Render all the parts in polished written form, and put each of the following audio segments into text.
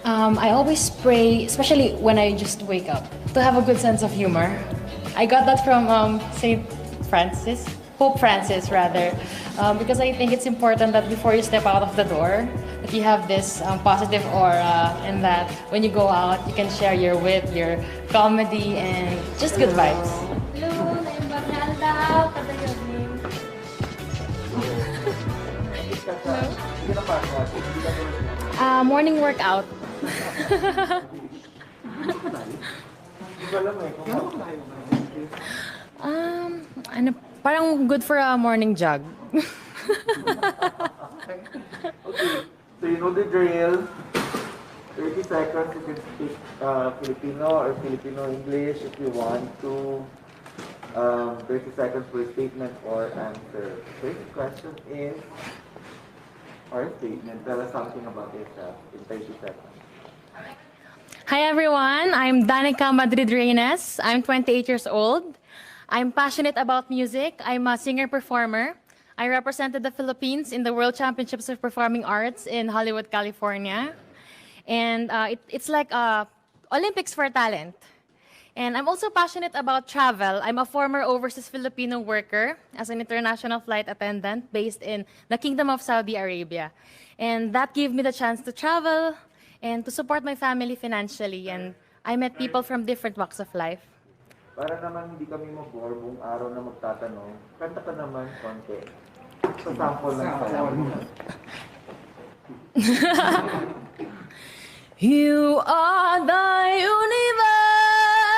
I always pray, especially when I just wake up, to have a good sense of humor. I got that from Saint Francis, Pope Francis rather, because I think it's important that before you step out of the door, that you have this positive aura, and that when you go out, you can share your wit, your comedy, and just good vibes. Hello, I'm Bernalda. Padayon. Morning workout. Ano, parang good for a morning jog. Okay, so you know the drill. 30 seconds you can speak Filipino or Filipino English if you want to. 30 seconds for a statement or answer. First question is, or a statement, tell us something about yourself in 30 seconds. Hi everyone, I'm Danica Madrid Reynes. I'm 28 years old. I'm passionate about music. I'm a singer-performer. I represented the Philippines in the World Championships of Performing Arts in Hollywood, California. And it's like Olympics for talent. And I'm also passionate about travel. I'm a former overseas Filipino worker as an international flight attendant based in the Kingdom of Saudi Arabia. And that gave me the chance to travel and to support my family financially. And I met people from different walks of life. Para naman hindi kami mabore buong araw na magtatanong, kanta ka naman konti. So sample lang sa You are the universe,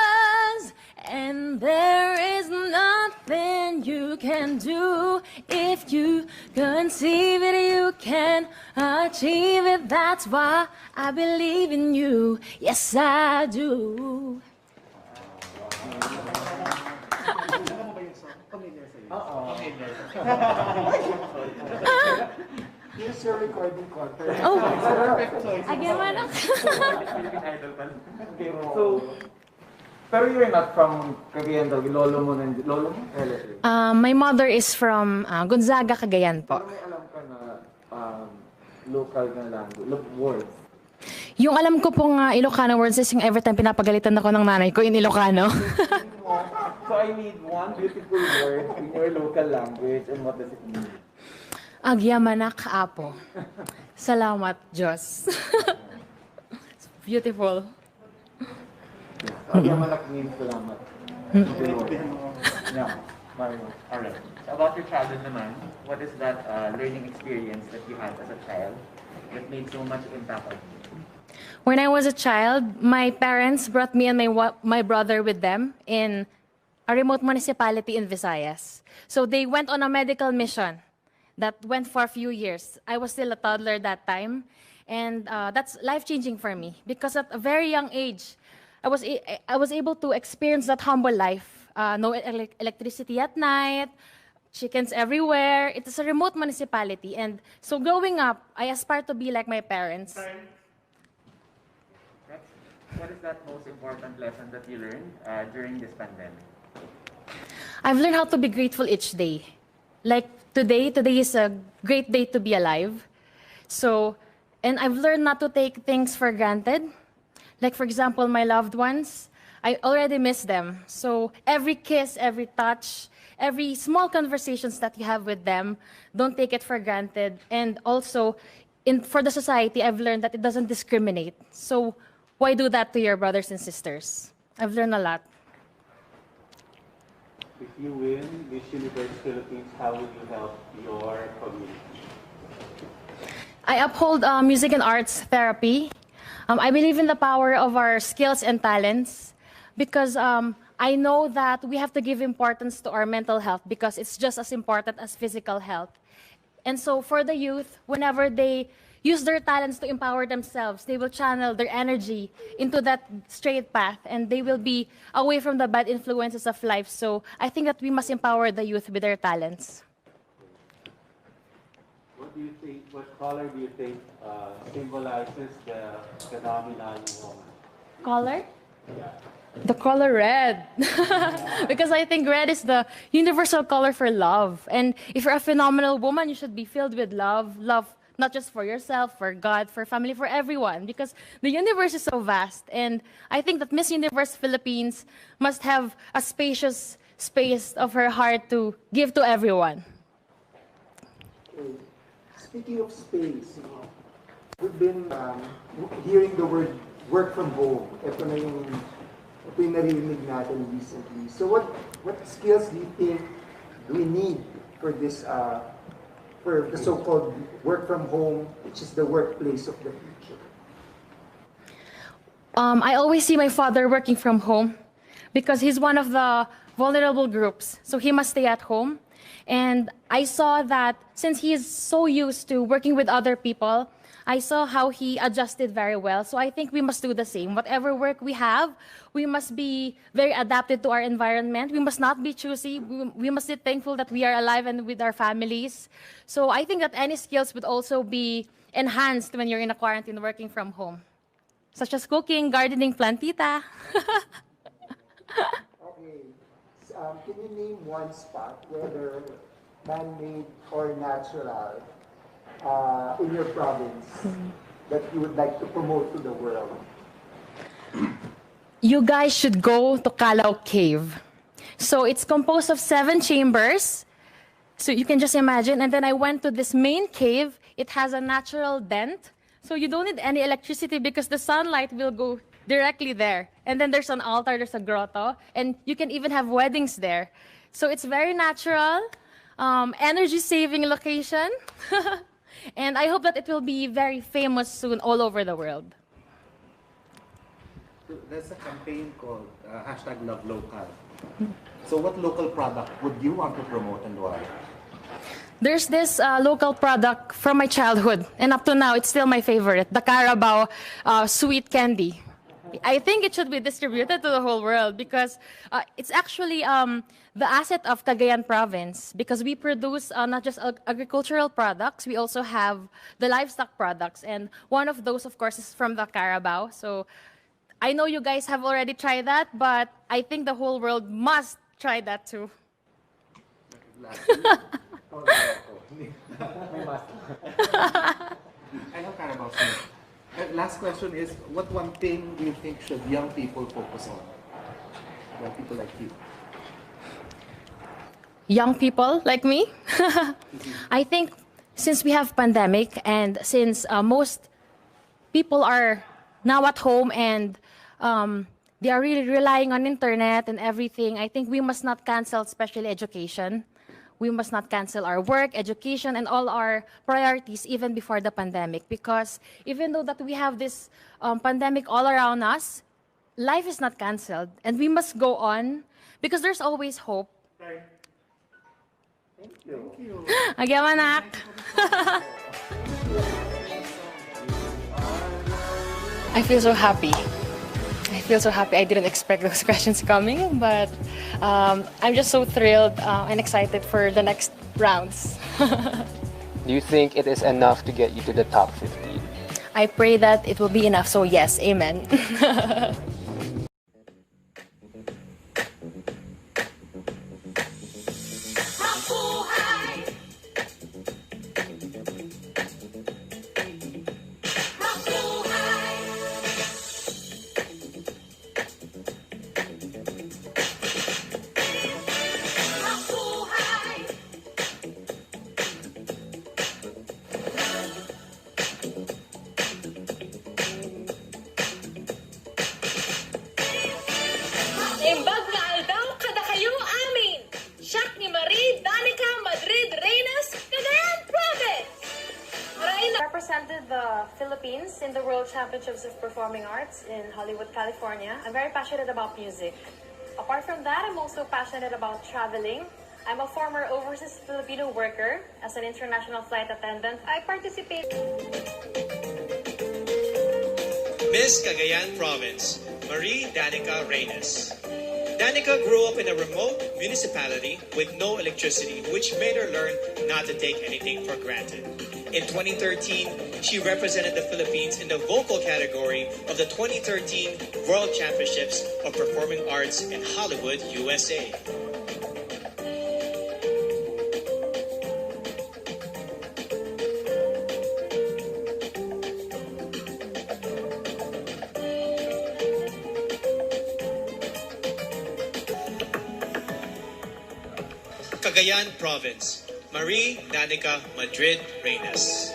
and there is nothing you can do. If you conceive it, you can achieve it. That's why I believe in you. Yes, I do. Here's your recording content. Oh, again, So, pero you're not from Cagayan daw, lolo mo relative. My mother is from Gonzaga, Cagayan po. Pero may alam ka na local na language, words. Yung alam ko pong Ilocano words is yung every time pinapagalitan ako ng nanay ko in Ilocano. So I need one beautiful word in your local language, and what does it mean? Agyamanak apo. Salamat, Diyos. It's beautiful. Agyamalak means salamat. Yeah, Mario. Alright. So about your childhood naman, what is that learning experience that you had as a child that made so much impact on you? When I was a child, my parents brought me and my brother with them in a remote municipality in Visayas. So they went on a medical mission that went for a few years. I was still a toddler that time, and that's life-changing for me because at a very young age, I was able to experience that humble life. No electricity at night, chickens everywhere. It is a remote municipality, and so growing up, I aspire to be like my parents. What is that most important lesson that you learned during this pandemic? I've learned how to be grateful each day. Like today is a great day to be alive. So, and I've learned not to take things for granted. Like for example, my loved ones, I already miss them. So every kiss, every touch, every small conversations that you have with them, don't take it for granted. And also, for the society, I've learned that it doesn't discriminate. So why do that to your brothers and sisters? I've learned a lot. If you win Miss Universe Philippines, how will you help your community? I uphold music and arts therapy. I believe in the power of our skills and talents because I know that we have to give importance to our mental health because it's just as important as physical health. And so for the youth, whenever they use their talents to empower themselves, they will channel their energy into that straight path and they will be away from the bad influences of life. So I think that we must empower the youth with their talents. What do you think, what color do you think symbolizes the phenomenon woman? Color? The color red. Because I think red is the universal color for love. And if you're a phenomenal woman, you should be filled with love. Love not just for yourself, for God, for family, for everyone, because the universe is so vast. And I think that Miss Universe Philippines must have a spacious space of her heart to give to everyone. Okay. Speaking of space, we've been hearing the word work from home. Ito yung naririnig natin recently. So what skills do you think we need for this, for the so-called work from home, which is the workplace of the future? I always see my father working from home because he's one of the vulnerable groups. So he must stay at home. And I saw that since he is so used to working with other people, I saw how he adjusted very well. So I think we must do the same. Whatever work we have, we must be very adapted to our environment. We must not be choosy. We must be thankful that we are alive and with our families. So I think that any skills would also be enhanced when you're in a quarantine working from home, such as cooking, gardening, plantita. Okay. Can you name one spot, whether man-made or natural, in your province that you would like to promote to the world? You guys should go to Calao Cave. So it's composed of 7 chambers. So you can just imagine. And then I went to this main cave. It has a natural dent. So you don't need any electricity because the sunlight will go directly there. And then there's an altar, there's a grotto, and you can even have weddings there. So it's very natural, energy-saving location. And I hope that it will be very famous soon all over the world. There's a campaign called #LoveLocal. So what local product would you want to promote and why? There's this local product from my childhood, and up to now, it's still my favorite, the Carabao sweet candy. I think it should be distributed to the whole world because it's actually the asset of Cagayan province because we produce not just agricultural products, we also have the livestock products. And one of those, of course, is from the Carabao. So I know you guys have already tried that, but I think the whole world must try that too. I have Carabao Smith. Last question is, what one thing do you think should young people focus on? Young people like you. Young people like me? I think since we have pandemic and since most people are now at home and they are really relying on internet and everything, I think we must not cancel especially education. We must not cancel our work, education, and all our priorities even before the pandemic. Because even though that we have this pandemic all around us, life is not canceled. And we must go on because there's always hope. Thank you. Agyaman, I feel so happy. I feel so happy. I didn't expect those questions coming, but I'm just so thrilled and excited for the next rounds. Do you think it is enough to get you to the top 15? I pray that it will be enough, so yes, amen. Imbag na aldaw kada kayo amin. Siak ni Marie Danica Madrid Reyes, Cagayan Province. Represented the Philippines in the World Championships of Performing Arts in Hollywood, California. I'm very passionate about music. Apart from that, I'm also passionate about traveling. I'm a former overseas Filipino worker as an international flight attendant. I participate. Miss Cagayan Province, Marie Danica Reyes. Danica grew up in a remote municipality with no electricity, which made her learn not to take anything for granted. In 2013, she represented the Philippines in the vocal category of the 2013 World Championships of Performing Arts in Hollywood, USA. Cagayan Province, Marie Danica Madrid Reyes.